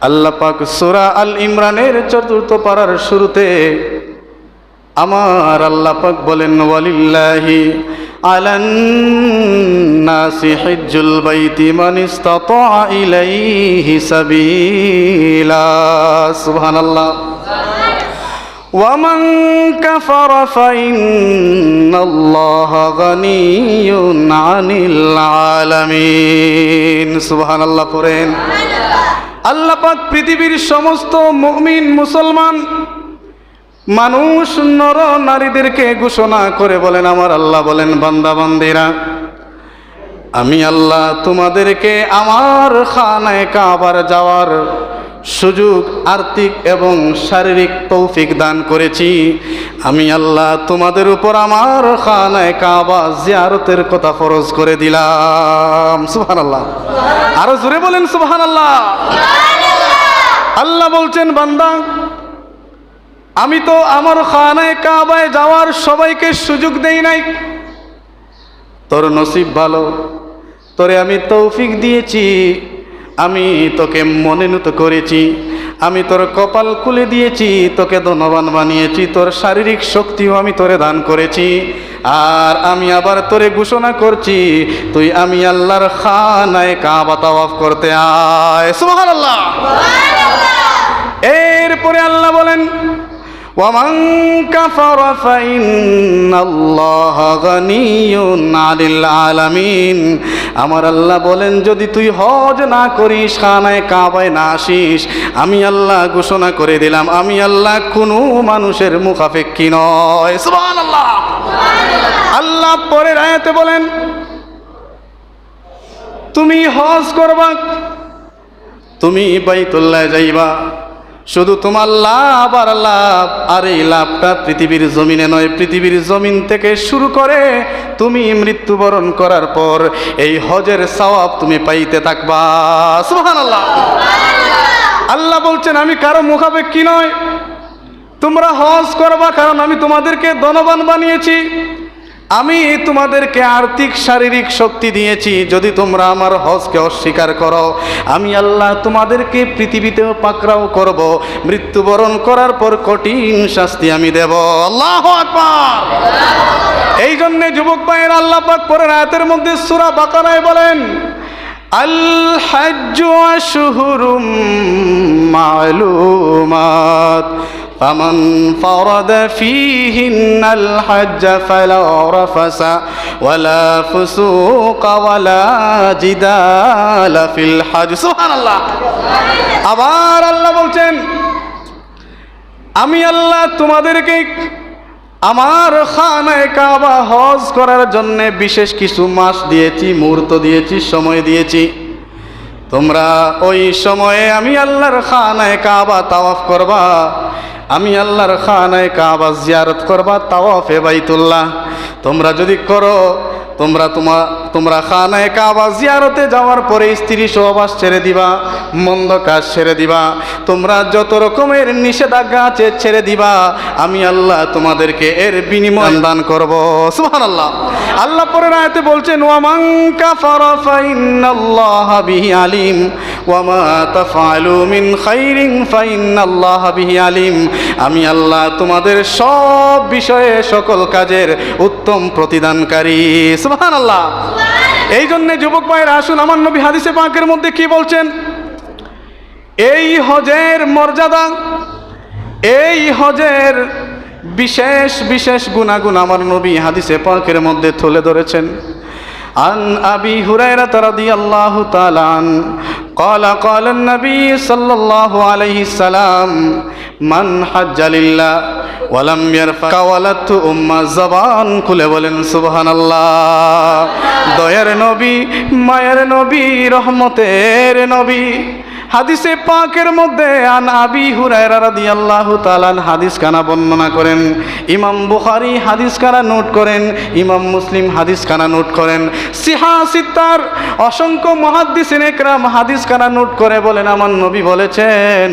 আল্লাহ পাক সূরা আল ইমরানের ৪র্থ পারার শুরুতে আমার আল্লাহ পাক বলেন, ওয়ালিল্লাহি আলান নাসি হিজ্জুল বাইতি মান ইসতাতা ইলাইহি সাবিলা। সুবহানাল্লাহ। ওয়ামান কাফারা ফাইন্নাল্লাহা গানিয়্যুন আনিল আলামিন। সুবহানাল্লাহ পড়েন। আল্লাহ পাক পৃথিবীর সমস্ত মুমিন মুসলমান মানুষ নর নারীদেরকে ঘোষণা করে বলেন, আমার আল্লাহ বলেন, বান্দা বান্দিরা, আমি আল্লাহ তোমাদেরকে আমার খানায়ে কাবার যাওয়ার সুযোগ আর্থিক এবং শারীরিক তৌফিক দান করেছি। আমি আল্লাহ তোমাদের উপর আমার খানায়ে কাবা জিয়ারতের কথা ফরজ করে দিলাম। সুবহানাল্লাহ। আরো জোরে বলেন সুবহানাল্লাহ। আল্লাহ বলছেন, বান্দা, আমি তো আমার খানায়ে কাবায় যাওয়ার সবাইকে সুযোগ দেই নাই। তোর নসিব ভালো, তোরে আমি তৌফিক দিয়েছি, আমি তোকে মনোনীত করেছি, আমি তোর কপাল খুলে দিয়েছি, তোকে ধনবান বানিয়েছি, তোর শারীরিক শক্তিও আমি তোরে দান করেছি। আর আমি আবার তোরে ঘোষণা করছি, তুই আমি আল্লাহর খানায়ে কাবা তাওয়াফ করতে আয়। সুবহানাল্লাহ। এরপরে আল্লাহ বলেন, ওয়ামান কাফারা ফাইন্নাল্লাহা গানিয়্যুন আনিল আলামিন। আমার আল্লাহ বলেন, যদি তুই হজ না করিস, খানায়ে কাবায় না আসিস, আমি আল্লাহ ঘোষণা করে দিলাম, আমি আল্লাহ কোনো মানুষের মুখাপেক্ষী নয়। সুবহানাল্লাহ। আল্লাহ পরের আয়াতে বলেন, তুমি হজ করবা, তুমি বাইতুল্লাহ যাইবা, শুধু তোমার লাভ আর লাভ, আর এই লাভটা পৃথিবীর জমিনে নয়, পৃথিবীর জমিন থেকে শুরু করে তুমি মৃত্যুবরণ করার পর এই হজের সওয়াব তুমি পাইতে থাকবা। সুবহানাল্লাহ। আল্লাহ বলছেন, আমি কারো মুখাপেক্ষী নয়, তোমরা হজ করবা, কারণ আমি তোমাদেরকে ধনবান বানিয়েছি, আমি তোমাদেরকে আর্থিক শারীরিক শক্তি দিয়েছি। যদি তোমরা আমার হজকে অস্বীকার করো, আমি আল্লাহ তোমাদেরকে পৃথিবীতেও পাকড়াও করব, মৃত্যুবরণ করার পর কঠিন শাস্তি আমি দেব। আল্লাহু আকবার। এই জন্যে যুবক ভাইয়ের আল্লাহ পাক পরের আয়াতের মধ্যে সূরা বাকারায় বলেন, আল হাজ্জু আশহুরুম মা'লুমাত ফামান ফারাদা ফীহিন্নাল হাজ্জ ফালা রাফাসা ওয়ালা ফুসুকা ওয়ালা জিদালা ফিল হজ। সুবহানাল্লাহ। আবার আল্লাহ বলছেন, আমি আল্লাহ তোমাদেরকে আমার খানায়ে কাবা হজ করার জন্য বিশেষ কিছু মাস দিয়েছি, মুহূর্ত দিয়েছি, সময় দিয়েছি। তোমরা ওই সময়ে আমি আল্লাহর খানায়ে কাবা তাওয়াফ করবা, আমি আল্লাহর খানায়ে কাবা জিয়ারত করবা, তাওয়াফে বাইতুল্লাহ। তোমরা যদি করো, তোমরা খানায়ে কাবা জিয়ারতে যাওয়ার পরে স্ত্রী সহবাস ছেড়ে দিবা, মন্দ কাজ ছেড়ে দিবা, তোমরা যত রকমের নিষেধাজ্ঞা আছে ছেড়ে দিবা, আমি আল্লাহ তোমাদেরকে এর বিনিময় দান করব। সুবহানাল্লাহ। আল্লাহ পরের আয়াতে বলছেন, ওয়ামান কাফারা ফাইন্নাল্লাহা বিহি আলিম ওয়া মা তাফআলু মিন খাইরিন ফাইন্নাল্লাহা বিহি আলিম। আমি আল্লাহ তোমাদের সব বিষয়ে সকল কাজের উত্তম প্রতিদানকারী। সুবহানাল্লাহ। এই জন্য যুবক ভাইরা, আসুন আমার নবী হাদিসে পাকের মধ্যে কি বলছেন, এই হজের মর্যাদা, এই হজের বিশেষ বিশেষ গুণাগুণ আমার নবী হাদিসে পাকের মধ্যে তুলে ধরেছেন। عن أبي هريرة رضي الله تعالى عنه قال قال النبي صلى الله عليه وسلم من حج لله ولم يرفع ولدت জবান খুলে বলেন সুবহানাল্লাহ। দয়ার নবী, মায়ের নবী, রহমতের নবী হাদিসে পাকের মধ্যে আন আবি হুরায়রা রাদিয়াল্লাহু তাআলা হাদিস খানা বর্ণনা করেন। ইমাম বুখারী হাদিস খানা নোট করেন, ইমাম মুসলিম হাদিস খানা নোট করেন, সিহা সিত্তার অসংখ্য মুহাদ্দিসিন একরাম হাদিস খানা নোট করে বলেন, আমার নবী বলেছেন,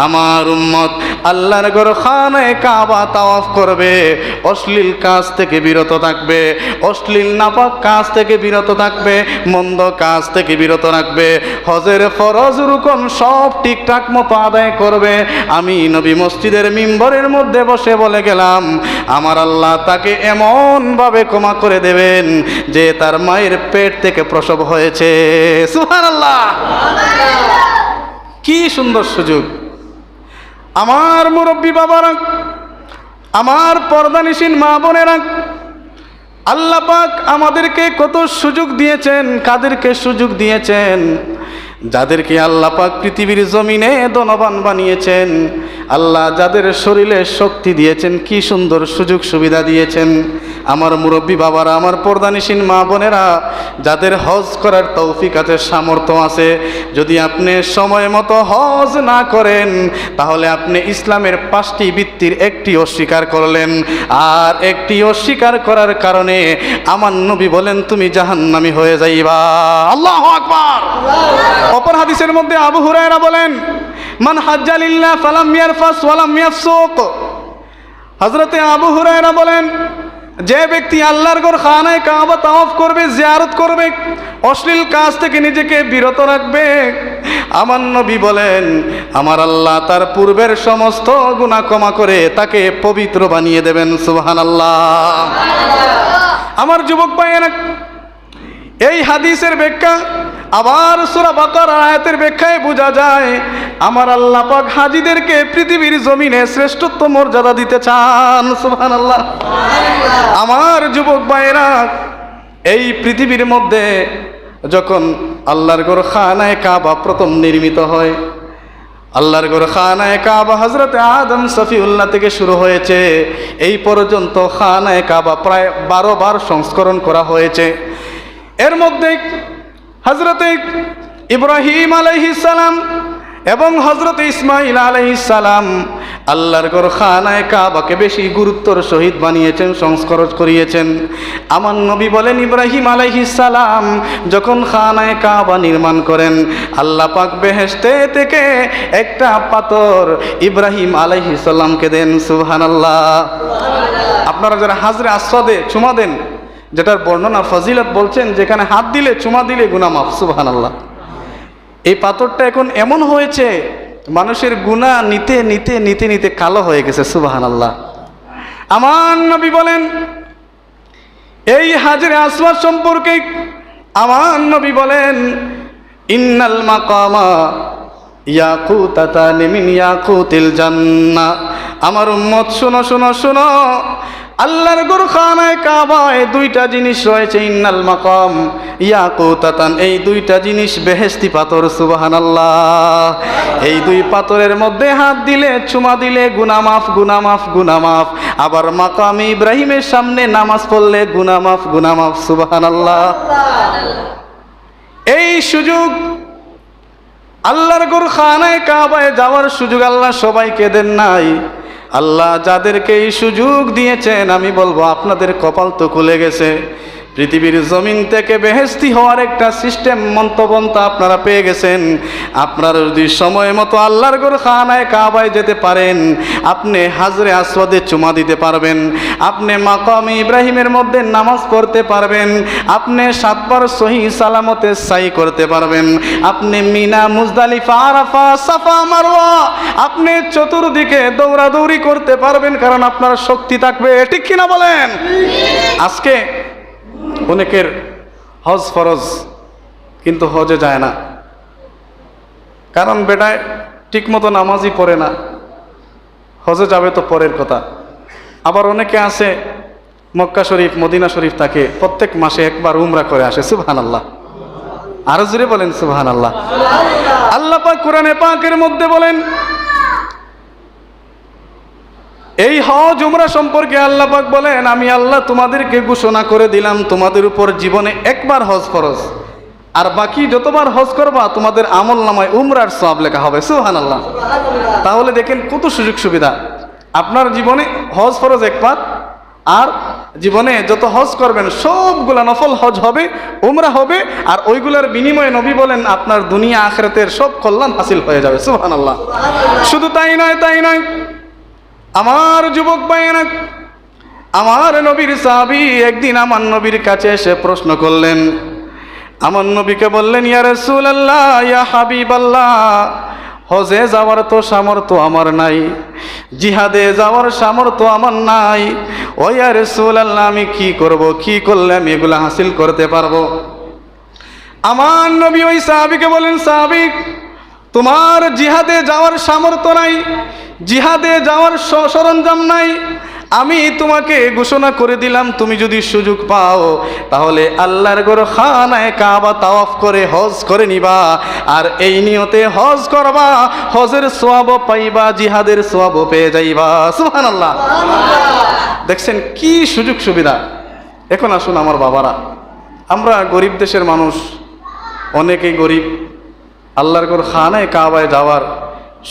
আমার উম্মত আল্লাহর ঘর খানায়ে কাবা তাওয়াফ করবে, অশ্লীল কাজ থেকে বিরত থাকবে, অশ্লীল নাপাক কাজ থেকে বিরত থাকবে, মন্দ কাজ থেকে বিরত রাখবে, হজের ফরজ রুকু যখন সব ঠিকঠাক মতো আদায় করবে, আমি নবী মসজিদের মিম্বরের মধ্যে বসে বলে গেলাম, আমার আল্লাহ তাকে এমনভাবে ক্ষমা করে দেবেন যে তার মায়ের পেট থেকে প্রসব হয়েছে। সুবহানাল্লাহ, কি সুন্দর সুযোগ! আমার মুরব্বী বাবারা, আমার পর্দানিসীন মা বোনেরা, আল্লাহ পাক আমাদেরকে কত সুযোগ দিয়েছেন। কাদেরকে সুযোগ দিয়েছেন? যাদেরকে আল্লাহ পাক পৃথিবীর জমিনে ধনবান বানিয়েছেন, আল্লাহ যাদের শরীরে শক্তি দিয়েছেন, কি সুন্দর সুযোগ সুবিধা দিয়েছেন। আমার মুরব্বী বাবারা, আমার পর্দানিসীন মা বোনেরা, যাদের হজ করার তৌফিক আছে, সামর্থ্য আছে, যদি আপনি সময় মতো হজ না করেন তাহলে আপনি ইসলামের 5টি ভিত্তির একটি অস্বীকার করলেন, আর একটি অস্বীকার করার কারণে আমার নবী বলেন তুমি জাহান্নামী হয়ে যাইবা। আল্লাহু আকবার। অপর হাদিসের মধ্যে আবু হুরায়রা বলেন, মান হাজ্জা লিল্লাহ ফালাম ইয়ারফাস ওয়ালাম ইয়াফসুক। হযরতে আবু হুরায়রা বলেন, যে ব্যক্তি আল্লাহর ঘর খানায়ে কাবা তাওয়াফ করবে, জিয়ারত করবে, অশ্লীল কাজ থেকে নিজেকে বিরত রাখবে, আমার নবী বলেন আমার আল্লাহ তার পূর্বের সমস্ত গুনাহ ক্ষমা করে তাকে পবিত্র বানিয়ে দেবেন। সুবহানাল্লাহ। আমার যুবক ভাইয়েরা, এই হাদিসের ব্যাখ্যা আবার সূরা বাকারা আয়াতের ব্যাখ্যায় বোঝা যায় আমার আল্লাহ পাক হাজীদেরকে পৃথিবীর জমিনে শ্রেষ্ঠত্ব মর্যাদা দিতে চান। সুবহানাল্লাহ। আমার যুবক ভাইয়েরা, এই পৃথিবীর মধ্যে যখন আল্লাহর ঘর খানায়ে কাবা প্রথম নির্মিত হয়, আল্লাহর ঘর খানায়ে কাবা হযরতে আদম সফিউল্লাহ থেকে শুরু হয়েছে, এই পর্যন্ত খানায়ে কাবা প্রায় 12 বার সংস্করণ করা হয়েছে। এর মধ্যে হযরতে ইব্রাহিম আলাইহিস সালাম এবং হযরতে ইসমাঈল আলাইহিস সালাম আল্লাহর ঘর খানায়ে কাবাকে বেশি গুরুত্বর সহিত বানিয়েছেন, সংস্কার করিয়েছেন। আমার নবী বলেন ইব্রাহিম আলাইহিস সালাম যখন খানায়ে কাবা নির্মাণ করেন, আল্লাহ পাক বেহেশতে থেকে একটা পাথর ইব্রাহিম আলাইহিস সালামকে দেন। সুবহানাল্লাহ। আপনারা যারা হাজরে আসওয়াদে চুমা দেন, যেটার বর্ণনা ফজিলত বলছেন যেখানে হাত দিলে চুমা দিলে গুনাহ মাফ। সুবহানাল্লাহ। এই পাথরটা এখন এমন হয়েছে মানুষের গুনাহ নিতে নিতে নিতে নিতে কালো হয়ে গেছে। সুবহানাল্লাহ। আমার নবী বলেন এই হাজরে আসওয়াদ সম্পর্কে আমার নবী বলেন ইন্নাল মাকামা ইয়াকুতাতানি মিন ইয়াকুতিল জান্নাহ। আমার উম্মত শোনো শোনো শোনো, আল্লাহর ঘর খানায়ে কাবায় 2টা জিনিস রয়েছে, ইন্নাল মাকাম ইয়াকুতাতান, এই 2টা জিনিস বেহেশতি পাথর। সুবহানাল্লাহ। এই 2 পাথরের মধ্যে হাত দিলে চুমা দিলে গুনাহ মাফ, গুনাহ মাফ, গুনাহ মাফ। আবার মাকাম ইব্রাহিমের সামনে নামাজ পড়লে গুনাহ মাফ, গুনাহ মাফ। সুবহানাল্লাহ। এই সুযোগ আল্লাহর ঘর খানায়ে কাবায় যাওয়ার সুযোগ আল্লাহ সবাইকে দেন নাই। আল্লাহ যাদেরকে এই সুযোগ দিয়েছেন, আমি বলবো আপনাদের কপাল তো খুলে গেছে। পৃথিবীর জমিন থেকে বেহেশতি হওয়ার একটা সিস্টেম মন্তব্য আপনারা পেয়ে গেছেন। আপনারা যদি সময় মতো আল্লাহর ঘর খানায়ে কাবায় যেতে পারেন, আপনি হাজরে আসওয়াদে চুমা দিতে পারবেন, আপনি মাকাম ইব্রাহিমের মধ্যে নামাজ পড়তে পারবেন, আপনি 7 বার সহি সালামতে সাই করতে পারবেন, আপনি মিনা, মুজদালিফা, আরাফা, সাফা, মারওয়া আপনি চতুর্দিকে দৌড়াদৌড়ি করতে পারবেন, কারণ আপনার শক্তি থাকবে। ঠিক কিনা বলেন? আজকে অনেকের হজ ফরজ কিন্তু হজে যায় না, কারণ বেটায় ঠিকমতো নামাজই পড়ে না। হজে যাবে তো পরের কথা। আবার অনেকে আছে মক্কা শরীফ, মদিনা শরীফ থাকে, প্রত্যেক মাসে একবার উমরা করে আসে। সুবহানাল্লাহ। আরো জোরে বলেন সুবহানাল্লাহ। আল্লাহ পাক কোরআনে পাকের মধ্যে বলেন এই হজ উমরা সম্পর্কে আল্লাহ পাক বলেন আমি আল্লাহ তোমাদেরকে ঘোষণা করে দিলাম তোমাদের উপর জীবনে একবার হজ ফরজ, আর বাকি যতবার হজ করবা তোমাদের আমল নামায় উমরার সওয়াব লেখা হবে। সুবহানাল্লাহ। তাহলে দেখেন কত সুযোগ সুবিধা। আপনার জীবনে হজ ফরজ একবার, আর জীবনে যত হজ করবেন সবগুলা নফল হজ হবে, উমরা হবে, আর ওইগুলার বিনিময়ে নবী বলেন আপনার দুনিয়া আখিরাতের সব কল্যাণ হাসিল হয়ে যাবে। সুবহানাল্লাহ। শুধু তাই নয়, আমার যুবক ভাইয়েরা, আমার নবীর সাহাবী একদিন আমার নবীর কাছে এসে প্রশ্ন করলেন, আমার নবীকে বললেন, ইয়া রাসূলুল্লাহ, ইয়া হাবিবাল্লাহ, হজে যাওয়ার তো সামর্থ্য আমার নাই, জিহাদে যাওয়ার সামর্থ্য আমার নাই। ও ইয়া রাসূলুল্লাহ, আমি কি করব, কি করলে আমি এগুলো হাসিল করতে পারবো? আমার নবী ওই সাহাবীকে বলেন, সাহাবী, তোমার জিহাদে যাওয়ার সামর্থ্য নাই, জিহাদে যাওয়ার সরঞ্জাম নাই, আমি তোমাকে ঘোষণা করে দিলাম, তুমি যদি সুযোগ পাও তাহলে আল্লাহর ঘর খানায়ে কাবা তাওয়াফ করে হজ করে নিবা, আর এই নিয়তে হজ করবা, হজের সওয়াবও পাইবা, জিহাদের সওয়াবও পেয়ে যাইবা। সুবহানাল্লাহ। দেখছেন কি সুযোগ সুবিধা। এখন আসুন আমার বাবারা, আমরা গরিব দেশের মানুষ, অনেকেই গরিব, আল্লাহর ঘর খানায়ে কাবায় যাওয়ার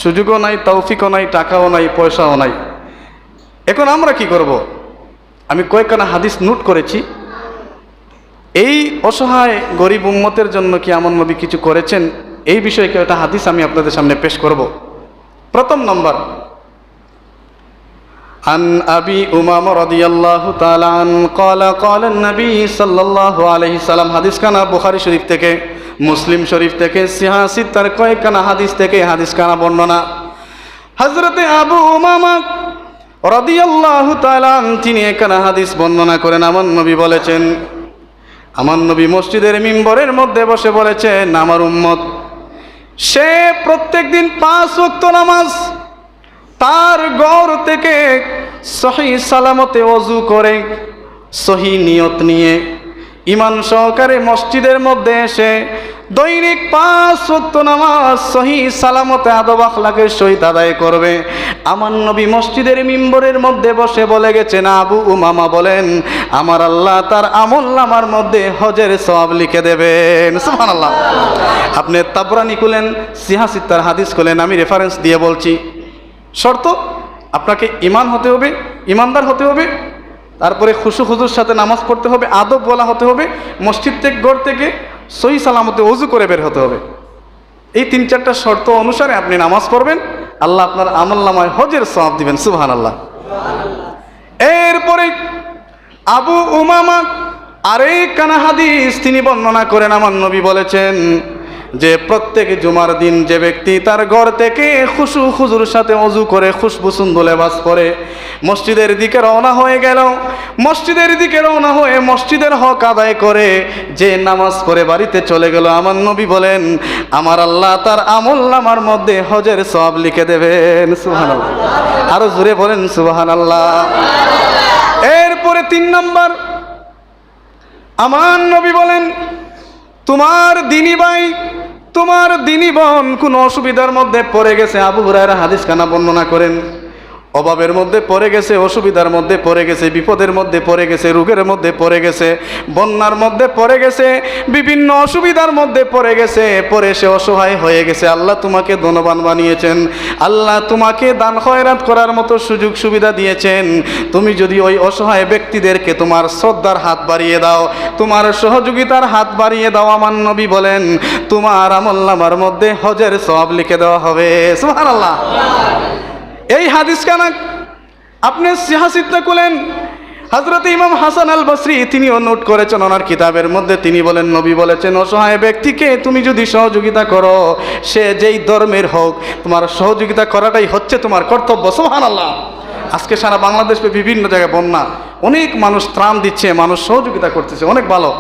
সুযোগও নাই, তৌফিকও নাই, টাকাও নাই, পয়সাও নাই। এখন আমরা কি করব? আমি কয়েকখানা হাদিস নোট করেছি। এই অসহায় গরিব উম্মতের জন্য কি আমার নবী কিছু করেছেন, এই বিষয়ে একটা হাদিস আমি আপনাদের সামনে পেশ করব। প্রথম নম্বর, আন আবি উমামা রাদিয়াল্লাহু তাআলা আন ক্বালা ক্বালা নবী সাল্লাল্লাহু আলাইহি সাল্লাম। হাদিস খানা বুখারী শরীফ থেকে, মুসলিম শরীফ থেকে, সিহাসিত্তার কয়েকখানা হাদিস থেকে হাদিস খানা বর্ণনা। হযরতে আবু উমামা রাদিয়াল্লাহু তাআলা তিনি এখানে হাদিস বর্ণনা করেন। আমার নবী বলেছেন, আমার নবী মসজিদের মিম্বরের মধ্যে বসে বলেছেন, আমার উম্মত সে প্রত্যেক দিন 5 ওয়াক্ত নামাজ তার ঘর থেকে সহি সালামতে ওযু করে, সহি নিয়ত নিয়ে, ঈমান সহকারে মসজিদের মধ্যে এসে দৈনিক 5 ওয়াক্ত নামাজ সহি সালামতে আদব আখলাকের সহিত আদায় করবে। আমার নবী মসজিদের মিম্বরের মধ্যে বসে বলে গেছেন, আবু উমামা বলেন, আমার আল্লাহ তার আমলনামার মধ্যে হজের সওয়াব লিখে দেবেন। সুবহানাল্লাহ। আপনি তাবরানি খুলেন, সিহাসিত্তার হাদিস খুলেন, আমি রেফারেন্স দিয়ে বলছি। শর্ত, আপনাকে ঈমান হতে হবে, ঈমানদার হতে হবে, তারপরে খুশু খুজুর সাথে নামাজ পড়তে হবে, আদব বলা হতে হবে, মসজিদ থেকে ঘর থেকে সহি সালামতে ওযু করে বের হতে হবে। এই 3-4টা শর্ত অনুসারে আপনি নামাজ পড়বেন, আল্লাহ আপনার আমলনামায় হজের সওয়াব দিবেন। সুবহানাল্লাহ। এরপরে আবু উমামা আরেকখানা হাদিস তিনি বর্ণনা করেন। আমার নবী বলেছেন যে প্রত্যেক জুমার দিন যে ব্যক্তি তার ঘর থেকে খুশু খুজুর সাথে ওযু করে, খুশবু সুন্দর লেবাস পরে মসজিদের দিকে রওনা হয়ে গেল, মসজিদের দিকে রওনা হয়ে মসজিদের হক আদায় করে যে নামাজ পড়ে বাড়িতে চলে গেল, আমার নবী বলেন, আমার আল্লাহ তার আমলনামার মধ্যে হজের সওয়াব লিখে দেবেন। সুবহানাল্লাহ। আরো জোরে বলেন সুবহানাল্লাহ। এরপরে 3 নম্বর, আমার নবী বলেন, তোমার দিনী ভাই, তোমার দিনী বোন কোনো অসুবিধার মধ্যে পড়ে গেছে। আবু হুরায়রা হাদিস খানা বর্ণনা করেন, অভাবের মধ্যে পড়ে গেছে, অসুবিধার মধ্যে পড়ে গেছে, বিপদের মধ্যে পড়ে গেছে, রোগের মধ্যে পড়ে গেছে, বন্যার মধ্যে পড়ে গেছে, বিভিন্ন অসুবিধার মধ্যে পড়ে গেছে, পরে সে অসহায় হয়ে গেছে। আল্লাহ তোমাকে ধনবান বানিয়েছেন, আল্লাহ তোমাকে দান খয়রাত করার মতো সুযোগ সুবিধা দিয়েছেন। তুমি যদি ওই অসহায় ব্যক্তিদেরকে তোমার শ্রদ্ধার হাত বাড়িয়ে দাও, তোমার সহযোগিতার হাত বাড়িয়ে দাও, আমার নবী বলেন, তোমার আমলনামার মধ্যে হজের সওয়াব লিখে দেওয়া হবে। সুবহানাল্লাহ। এই হাদিস কানা আপনি সিহাসিত্তা খুলেন, হযরত ইমাম হাসান আল বসরি তিনিও নোট করেছেন ওনার কিতাবের মধ্যে। তিনি বলেন, নবী বলেছেন, অসহায় ব্যক্তিকে তুমি যদি সহযোগিতা করো, সে যেই ধর্মের হোক, তোমার সহযোগিতা করাটাই হচ্ছে তোমার কর্তব্য। সুবহানাল্লাহ। আজকে সারা বাংলাদেশে বিভিন্ন জায়গায় বন্যা, অনেক মানুষ ত্রাণ দিচ্ছে, মানুষ সহযোগিতা করতেছে, অনেক ভালো,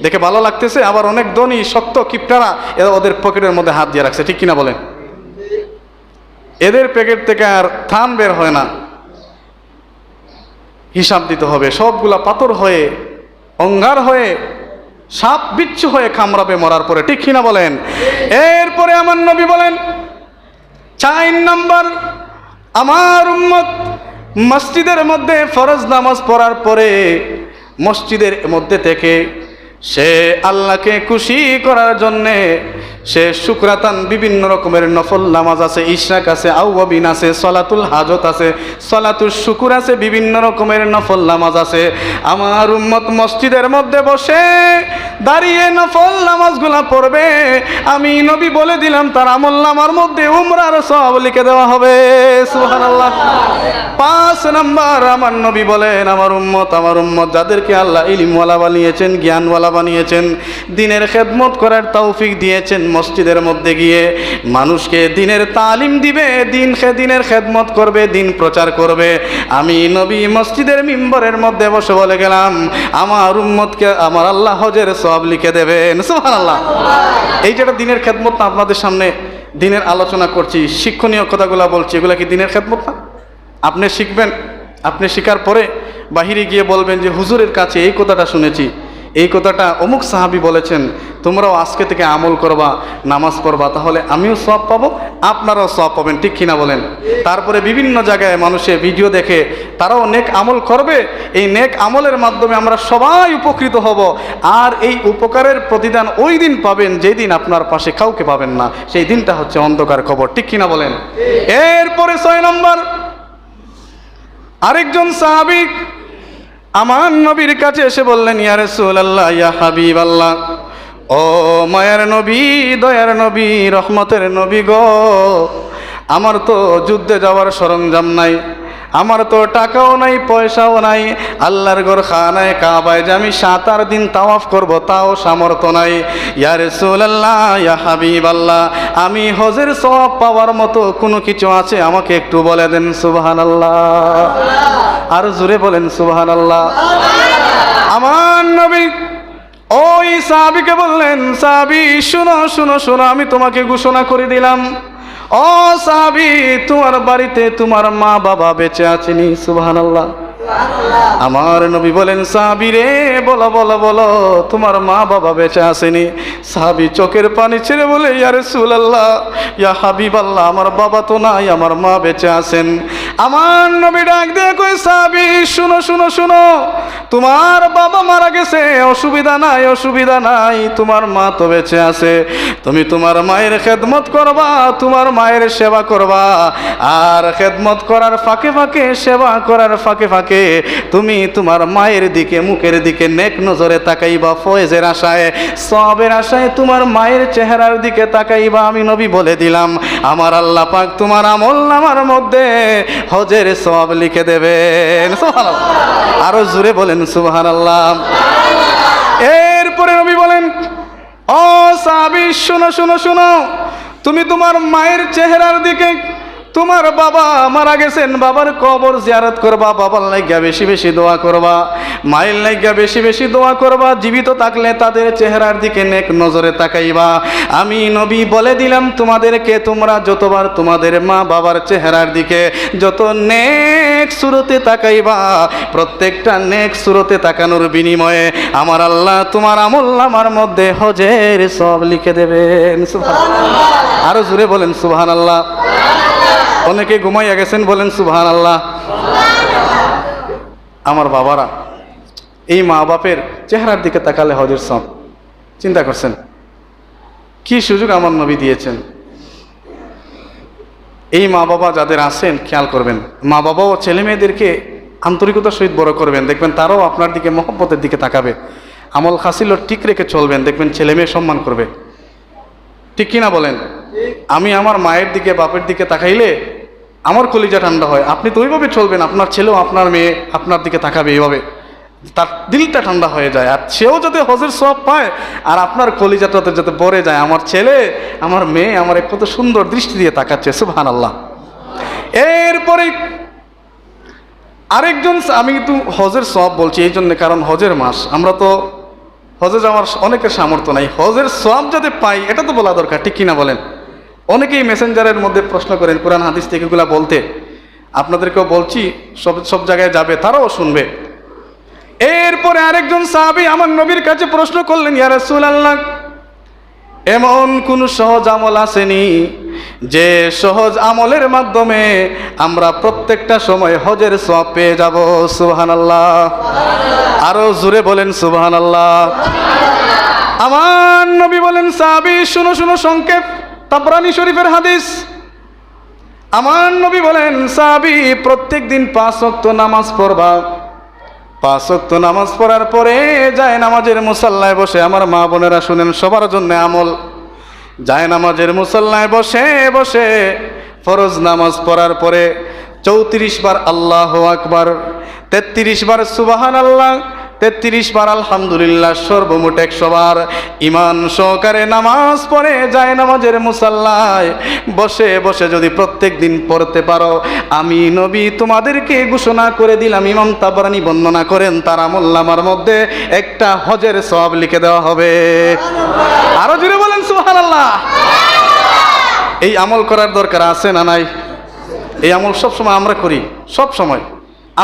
দেখে ভালো লাগতেছে। আবার অনেক ধনী শক্ত কিপটারা ওদের পকেটের মধ্যে হাত দিয়ে রাখছে, ঠিক কিনা বলেন? এদের প্যাকেট থেকে আর ত্রাণ বের হয় না, হিসাব দিতে হবে। সবগুলা পাথর হয়ে, অঙ্গার হয়ে, সাপ বিচ্ছু হয়ে কামড়াবে মরার পরে, ঠিক কিনা বলেন? এরপরে আমার নবী বলেন, 4 নম্বর, আমার উম্মত মসজিদের মধ্যে ফরজ নামাজ পড়ার পরে মসজিদের মধ্যে থেকে সে আল্লাহকে খুশি করার জন্যে সে শুকরাতান বিভিন্ন রকমের নফল নামাজ আছে, ইশরাক আছে, আউয়াবিন আছে, সলাতুল হাজত আছে, সলাতুল শুকুর আছে, বিভিন্ন রকমের নফল নামাজ আছে। আমার উম্মত মসজিদের মধ্যে বসে দাঁড়িয়ে নফল নামাজগুলা পড়বে, আমি নবী বলে দিলাম তার আমলনামার মধ্যে উমরার সওয়াব লিখে দেওয়া হবে। সুবহানাল্লাহ। 5 নাম্বার, আমার নবী বলেন আমার উম্মত যাদেরকে আল্লাহ ইলমওয়ালা বানিয়েছেন, জ্ঞানওয়ালা বানিয়েছেন, দ্বীনের খেদমত করার তৌফিক দিয়েছেন, মসজিদের মধ্যে গিয়ে মানুষকে দ্বীনের তালিম দিবে, দ্বীনের খেদমত করবে, দ্বীন প্রচার করবে। আমি নবী মসজিদের মিম্বরের মধ্যে বসে বলে গেলাম আমার উম্মতকে আমার আল্লাহ হজের সওয়াব লিখে দেবেন। সুবহানাল্লাহ। এই যেটা দ্বীনের খেদমত না, আপনাদের সামনে দ্বীনের আলোচনা করছি, শিক্ষণীয় কথাগুলো বলছি, এগুলা কি দ্বীনের খেদমত না? আপনি শিখবেন, আপনি শেখার পরে বাহিরে গিয়ে বলবেন যে হুজুরের কাছে এই কথাটা শুনেছি, এই কথাটা অমুক সাহাবী বলেছেন, তোমরাও আজকে থেকে আমল করবা, নামাজ পড়বা, তাহলে আমিও সওয়াব পাবো, আপনারাও সওয়াব পাবেন, ঠিক কিনা বলেন? তারপরে বিভিন্ন জায়গায় মানুষে ভিডিও দেখে তারাও নেক আমল করবে, এই নেক আমলের মাধ্যমে আমরা সবাই উপকৃত হব। আর এই উপকারের প্রতিদান ওই দিন পাবেন যেই দিন আপনার পাশে কাউকে পাবেন না, সেই দিনটা হচ্ছে অন্ধকার কবর, ঠিক কিনা বলেন? এরপরে 6 নম্বর, আরেকজন সাহাবী আমার নবীর কাছে এসে বললেন ইয়া রাসূলুল্লাহ, ইয়া হাবিবাল্লাহ, ও মায়ার নবী, দয়ার নবী, রহমতের নবী গো, আমার তো যুদ্ধে যাওয়ার সরঞ্জাম নাই, আমার তো টাকাও নাই, পয়সাও নাই, আল্লাহর ঘর খানায় কাবায় যে আমি 7-8 দিন তাওয়াফ করব তাও সামর্থ্য নাই। ইয়া রাসূলুল্লাহ, ইয়া হাবিবাল্লাহ, আমি হজের সওয়াব পাওয়ার মতো কোনো কিছু আছে আমাকে একটু বলে দেন। সুবহানাল্লাহ। আর জোরে বলেন সুবহানাল্লাহ। আমার নবী ওই সাহাবীকে বললেন, সাহাবী শুনো শুনো শুনো, আমি তোমাকে ঘোষণা করে দিলাম, ও সাহাবী, তোমার বাড়িতে তোমার মা বাবা বেঁচে আছেনি? সুবহানাল্লাহ। আমার নবী বলেন, সাহাবী রে, বলো বলো বলো, তোমার মা বাবা বেঁচে আসেনি? সাহাবী চোখের পানি ছেড়ে বলে, ইয়া রাসূলুল্লাহ, ইয়া হাবিবাল্লাহ, আমার বাবা তো নাই, আমার মা বেঁচে আছেন। আমার নবী ডাক দিয়ে কই, সাহাবী শুনো শুনো শুনো, তোমার বাবা মারা গেছে, অসুবিধা নাই, অসুবিধা নাই, তোমার মা তো বেঁচে আছে, তুমি তোমার মায়ের খেদমত করবা, তোমার মায়ের সেবা করবা, আর খেদমত করার ফাঁকে ফাঁকে, সেবা করার ফাঁকে ফাঁকে তুমি তোমার মায়ের দিকে, মুখের দিকে নেক নজরে তাকাইবা, ফয়েজের আশায়, সওয়াবের আশায় তোমার মায়ের চেহারার দিকে তাকাইবা। আমি নবী বলে দিলাম আমার আল্লাহ পাক তোমার আমলনামার মধ্যে হজের সওয়াব লিখে দেবেন। সুবহানাল্লাহ। আরো জোরে বলেন সুবহানাল্লাহ। এরপরে নবী বলেন, ও সাহাবী শুনো শুনো শুনো, তুমি তোমার মায়ের চেহারার দিকে, তোমার বাবা মারা গেছেন, বাবার কবর জিয়ারত করবা, বাবার লাইগা বেশি বেশি দোয়া করবা, মায়ের লাইগা বেশি বেশি দোয়া করবা, জীবিত থাকলে তাদের চেহারার দিকে নেক নজরে তাকাইবা। আমি নবী বলে দিলাম তোমাদেরকে, তোমরা যতবার তোমাদের মা বাবার চেহারার দিকে যত নেক সুরতে তাকাইবা, প্রত্যেকটা নেক সুরতে তাকানোর বিনিময়ে আমার আল্লাহ তোমার আমলনামার মধ্যে হজের সওয়াব লিখে দেবেন। সুবহানাল্লাহ। আরো জোরে বলেন সুবহানাল্লাহ। অনেকে ঘুমাইয়া গেছেন, বলেন সুবহানাল্লাহ। আমার বাবারা, এই মা বাপের চেহারার দিকে তাকালে হজের সওয়াব, চিন্তা করছেন কি সুযোগ আমার নবী দিয়েছেন। এই মা বাবা যাদের আছেন খেয়াল করবেন, মা বাবাও ছেলে মেয়েদেরকে আন্তরিকতার সহিত বড় করবেন, দেখবেন তারাও আপনার দিকে মহব্বতের দিকে তাকাবে, আমল খাসিল ঠিক রেখে চলবেন, দেখবেন ছেলে মেয়ে সম্মান করবে, ঠিক কিনা বলেন? আমি আমার মায়ের দিকে, বাপের দিকে তাকাইলে আমার কলিজা ঠান্ডা হয়, আপনি তো ওইভাবে চলবেন, আপনার ছেলেও আপনার মেয়ে আপনার দিকে তাকাবে এইভাবে, তার দিলটা ঠান্ডা হয়ে যায়, আর সেও যাতে হজের সওয়াব পায়, আর আপনার কলিজাটাতে যাতে ভরে যায়, আমার ছেলে আমার মেয়ে আমার কত সুন্দর দৃষ্টি দিয়ে তাকাচ্ছে। সুবহানাল্লাহ। এরপরে আরেকজন, আমি কিন্তু হজের সওয়াব বলছি এই জন্য, কারণ হজের মাস, আমরা তো হজে যাওয়ার অনেকের সামর্থ্য নাই, হজের সওয়াব যাতে পাই এটা তো বলা দরকার, ঠিক কিনা বলেন? অনেকেই মেসেঞ্জারের মধ্যে প্রশ্ন করেন কোরআন হাদিস থেকে এগুলা বলতে, আপনাদেরকেও বলছি, সব জায়গায় যাবে, তারাও শুনবে। এরপরে আরেকজন সাহাবী আমার নবীর কাছে প্রশ্ন করলেন, ইয়া রাসূলুল্লাহ, এমন কোন সহজ আমল আসেনি যে সহজ আমলের মাধ্যমে আমরা প্রত্যেকটা সময় হজের সওয়াব পেয়ে যাব? সুবহানাল্লাহ। আরো জোরে বলেন সুবহানাল্লাহ। আমার নবী বলেন, সাহাবী শুনো শুনো, সংক্ষেপ, তাবরানী শরীফের হাদিস। আমার নবী বলেন, সাহাবী প্রত্যেক দিন 5 ওয়াক্ত নামাজ পড়বা, 5 ওয়াক্ত নামাজ পড়ার পরে যায় নামাজের মুসাল্লায় বসে, আমার মা বোনেরা শুনেন, সবার জন্য আমল, যায় নামাজের মুসাল্লায় বসে বসে ফরজ নামাজ পড়ার পরে 34 বার আল্লাহু আকবার, 33 বার সুবহানাল্লাহ, 33 বার আলহামদুলিল্লাহ, সর্বমোট 100 বার ঈমান সহকারে নামাজ পড়ে যায় নামাজের মুসাল্লায় বসে বসে যদি প্রত্যেক দিন পড়তে পারো, আমি নবী তোমাদেরকে ঘোষণা করে দিলাম, ইমাম তাবরানী বর্ণনা করেন, তার আমলনামার মধ্যে একটা হজের সওয়াব লিখে দেওয়া হবে। আরো জোরে বলেন সুবহানাল্লাহ। এই আমল করার দরকার আছে না নাই? এই আমল সব সময় আমরা করি, সব সময়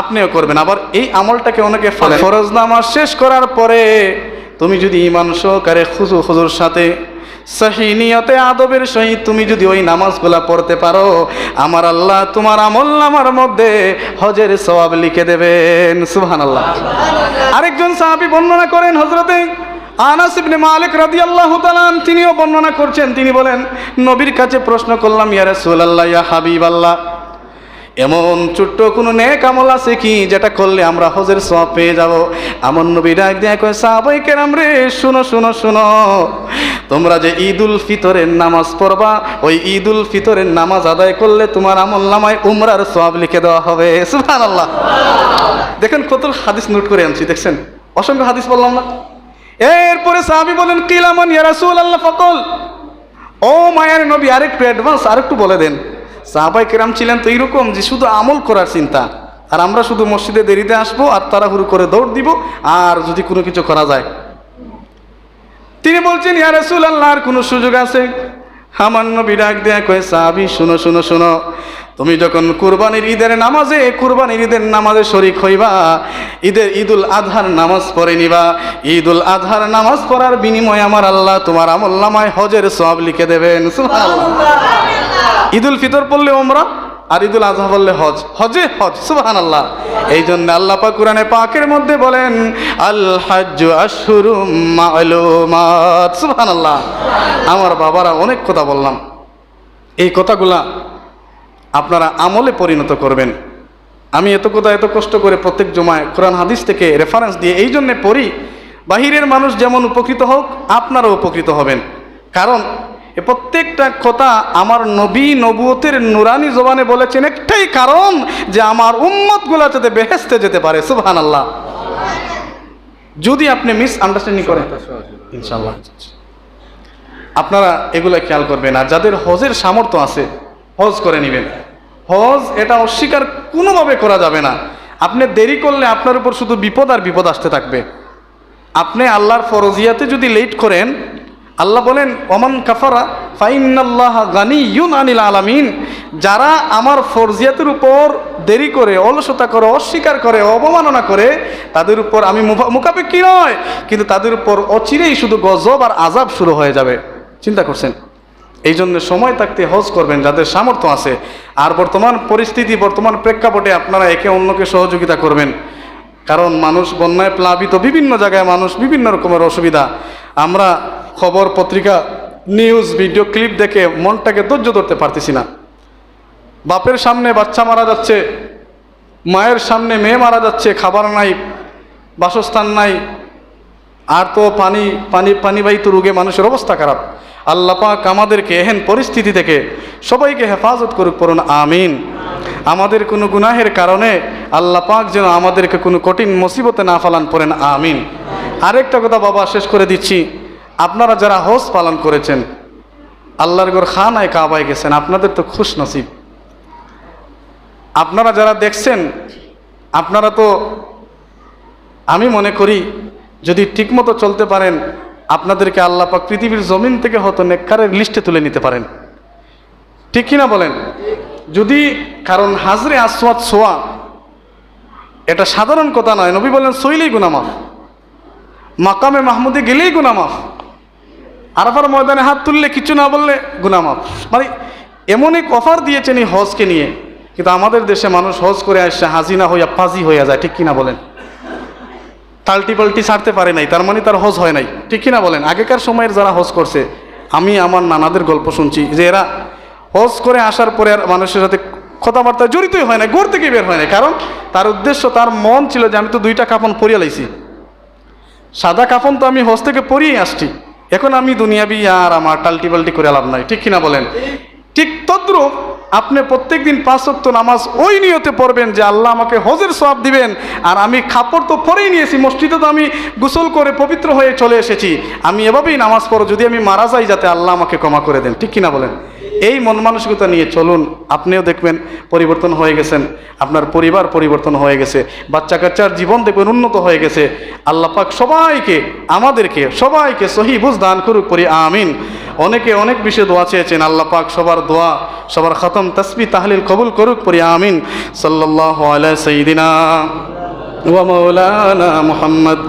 আপনিও করবেন। আবার এই আমলটাকে অনেকে ফলে ফরজ নামাজ শেষ করার পরে তুমি যদি ঈমান সহকারে খুজুর সাথে সহি নিয়তে আদবের সহিত তুমি যদি ওই নামাজগুলা পড়তে পারো, আমার আল্লাহ তোমার আমলনামার মধ্যে হজের সওয়াব লিখে দেবেন। সুবহানাল্লাহ। আরেকজন সাহাবী বর্ণনা করেন, হযরতে আনাস ইবনে মালিক রাদিয়াল্লাহু তাআলা, তিনিও বর্ণনা করছেন, তিনি বলেন, নবীর কাছে প্রশ্ন করলাম, ইয়া রাসূলুল্লাহ, ইয়া হাবিবাল্লাহ, এমন ছোট্ট কোনো নেক আমল আছে কি যেটা করলে আমরা হজের সওয়াব পেয়ে যাব? আমার নবী ডাক দিয়ে কয়, সাহাবায়ে কেরাম রে, শুনো শুনো শুনো, তোমরা যে ঈদুল ফিতরের নামাজ পড়বা, ওই ঈদুল ফিতরের নামাজ আদায় করলে তোমার আমলনামায় উমরার সওয়াব লিখে দেওয়া হবে। সুবহানাল্লাহ। দেখেন কত হাদিস নোট করে আনছি, দেখছেন অসংখ্য হাদিস বললাম না? এরপরে সাহাবী বলেন, কিলা মান ইয়া রাসূলুল্লাহ ফাকাল, ও মায়ের নবী আরেকটু অ্যাডভান্স আরেকটু বলে দেন। সাহাবায়ে কেরাম ছিলেন তো এইরকম যে শুধু আমল করার চিন্তা, আর আমরা শুধু মসজিদে দেরিতে আসবো আর তাড়াহুড়ো করে দৌড় দিব, আর যদি কোনো কিছু করা যায়। তিনি বলছেন, ইয়া রাসূলুল্লাহ, আর কোনো সুযোগ আছে? আমার নবী ডাক দেয়া কয়, সাহাবী শুনো শুনো শুনো, তুমি যখন কুরবানির ঈদের নামাজে শরীক হইবা, ঈদুল আজহার নামাজ পড়ে নিবা, ঈদুল আজহার নামাজ পড়ার বিনিময়ে আমার আল্লাহ তোমার আমলনামায় হজের সওয়াব লিখে দেবেন। সুবহানাল্লাহ। ঈদুল ফিতর পড়লে উমরা, আর ঈদুল আজহা বললে হজ, হজে হজ। সুবহানাল্লাহ। এই জন্য আল্লাহ পাক কোরআনে পাকের মধ্যে বলেন, আল হাজ্জু আশহুরুম মা'লুমাত। সুবহানাল্লাহ। আমার বাবারা অনেক কথা বললাম, এই কথাগুলা আপনারা আমলে পরিণত করবেন। আমি এত কথা এত কষ্ট করে প্রত্যেক জুমায় কোরআন হাদিস থেকে রেফারেন্স দিয়ে এই জন্যে পড়ি, বাহিরের মানুষ যেমন উপকৃত হোক আপনারাও উপকৃত হবেন। কারণ এ প্রত্যেকটা কথা আমার নবী নবুয়তের নুরানি জবানে বলেছেন একটাই কারণ, যে আমার উম্মতগুলা যাতে বেহেশতে যেতে পারে। সুবহানাল্লাহ। যদি আপনি মিস আন্ডারস্ট্যান্ডিং করেন, ইনশাআল্লাহ আপনারা এগুলো খেয়াল করবেন। আর যাদের হজের সামর্থ্য আছে হজ করে নেবেন। হজ এটা অস্বীকার কোনোভাবে করা যাবে না। আপনি দেরি করলে আপনার উপর শুধু বিপদ আর বিপদ আসতে থাকবে। আপনি আল্লাহর ফরজিয়াতে যদি লেট করেন, আল্লাহ বলেন, ওমান কাফারা ফাইন্নাল্লাহা গানিয়্যুন আনিল আলামিন, যারা আমার ফরজিয়াতের উপর দেরি করে, অলসতা করে, অস্বীকার করে, অবমাননা করে, তাদের উপর আমি মুখাপেক্ষী নয়, কিন্তু তাদের উপর অচিরেই শুধু গজব আর আযাব শুরু হয়ে যাবে। চিন্তা করছেন? এই জন্য সময় থাকতে হজ করবেন যাদের সামর্থ্য আছে। আর বর্তমান পরিস্থিতি, বর্তমান প্রেক্ষাপটে আপনারা একে অন্যকে সহযোগিতা করবেন। কারণ মানুষ বন্যায় প্লাবিত, বিভিন্ন জায়গায় মানুষ বিভিন্ন রকমের অসুবিধা। আমরা খবর, পত্রিকা, নিউজ, ভিডিও ক্লিপ দেখে মনটাকে ধৈর্য ধরতে পারতেছি না। বাপের সামনে বাচ্চা মারা যাচ্ছে, মায়ের সামনে মেয়ে মারা যাচ্ছে, খাবার নাই, বাসস্থান নাই, আর তো পানিবাহিত রোগে মানুষের অবস্থা খারাপ। আল্লাহ পাক আমাদেরকে এহেন পরিস্থিতি থেকে সবাইকে হেফাজত করুক, পড়ুন আমিন। আমাদের কোনো গুনাহের কারণে আল্লাহ পাক যেন আমাদেরকে কোনো কঠিন মুসিবতে না ফালান, পড়েন আমিন। আরেকটা কথা বাবা শেষ করে দিচ্ছি, আপনারা যারা হজ পালন করেছেন, আল্লাহর ঘর খানায় কাবায় গেছেন, আপনাদের তো খুশ নসিব। আপনারা যারা দেখছেন, আপনারা তো, আমি মনে করি যদি ঠিকমতো চলতে পারেন, আপনাদেরকে আল্লাহ পাক পৃথিবীর জমিন থেকে হয়তো নেককারের লিস্টে তুলে নিতে পারেন। ঠিক কিনা বলেন? যদি, কারণ হাজরে আসওয়াদ ছোঁয়া এটা সাধারণ কথা নয়। নবী বলেন সইলেই গুনাহ মাফ, মাকামে মাহমুদে গেলেই গুনাহ মাফ, আরাফার ময়দানে হাত তুললে কিছু না বললে গুনাহ মাফ। মানে এমন এক অফার দিয়েছেন এই হজকে নিয়ে। কিন্তু আমাদের দেশে মানুষ হজ করে আসছে হাজিনা হইয়া ফাজি হইয়া যায়। ঠিক কিনা বলেন? টাল্টি পাল্টি ছাড়তে পারে নাই, তার মানে তার হজ হয় নাই। ঠিক কিনা বলেন? আগেকার সময়ের যারা হজ করছে, আমি আমার নানাদের গল্প শুনছি যে এরা হজ করে আসার পরে আর মানুষের সাথে কথাবার্তা জড়িতই হয় না, ঘর থেকে বের হয় না। কারণ তার উদ্দেশ্য, তার মন ছিল যে আমি তো 2টা কাফন পরিয়ে লাইছি, সাদা কাফন তো আমি হজ থেকে পরিয়ে আসছি, এখন আমি দুনিয়াবি আর আমার টাল্টি পাল্টি করে লাভ নাই। ঠিক কিনা বলেন? ঠিক তদ্রূপ আপনি প্রত্যেক দিন 5 ওয়াক্ত নামাজ ওই নিয়তে পড়বেন যে আল্লাহ আমাকে হজের সওয়াব দিবেন, আর আমি কাপড় তো পরেই নিয়েছি, মসজিদে তো আমি গোসল করে পবিত্র হয়ে চলে এসেছি, আমি এভাবেই নামাজ পড়ো, যদি আমি মারা যাই যাতে আল্লাহ আমাকে ক্ষমা করে দেন। ঠিক কিনা বলেন? এই মন মানসিকতা নিয়ে চলুন, আপনিও দেখবেন পরিবর্তন হয়ে গেছেন, আপনার পরিবার পরিবর্তন হয়ে গেছে, বাচ্চা কাচ্চার জীবন দেখবেন উন্নত হয়ে গেছে। আল্লাহ পাক সবাইকে, আমাদেরকে সবাইকে সহি বুঝ দান করুক, পড়ি আমিন। অনেকে অনেক বিষয়ে দোয়া চেয়েছেন, আল্লাহ পাক সবার দোয়া, সবার খতম তাসবিহ তাহলিল কবুল করুক, পড়ি আমিন। সাল্লাল্লাহু আলা সাইয়্যিদিনা ওয়া মাওলানা মুহাম্মদ।